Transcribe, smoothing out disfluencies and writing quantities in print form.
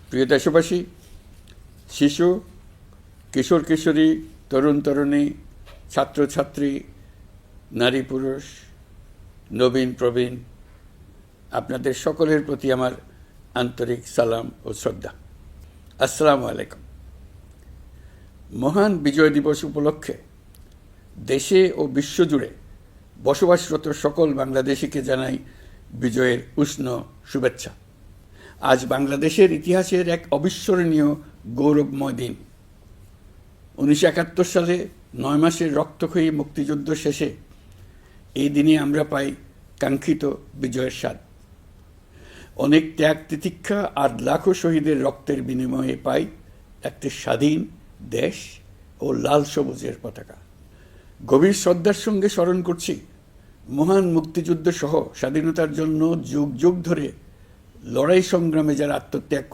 প্রিয় দেশবাসী, শিশু, কিশোর কিশোরী, তরুণ তরুণী, ছাত্রছাত্রী, নারী পুরুষ, নবীন প্রবীণ, আপনাদের সকলের প্রতি আমার আন্তরিক সালাম ও শ্রদ্ধা। আসসালামু আলাইকুম। মহান বিজয় দিবস উপলক্ষে দেশে ও বিশ্বজুড়ে বসবাসরত সকল বাংলাদেশিকে জানাই বিজয়ের উষ্ণ শুভেচ্ছা। আজ বাংলাদেশের ইতিহাসের এক অবিস্মরণীয় গৌরবময় দিন। 1971 সালে 9 মাসের রক্তক্ষয়ী মুক্তিযুদ্ধ শেষে এই দিনে আমরা পাই কাঙ্ক্ষিত বিজয়ের স্বাদ। অনেক ত্যাগ তিতিক্ষা আর লাখো শহীদের রক্তের বিনিময়ে পাই একটি স্বাধীন দেশ ও লাল সবুজের পতাকা। গভীর শ্রদ্ধার সঙ্গে স্মরণ করছি মহান মুক্তিযুদ্ধ সহ স্বাধীনতার জন্য যুগ যুগ ধরে লড়াই সংগ্রামে যারা আত্মত্যাগ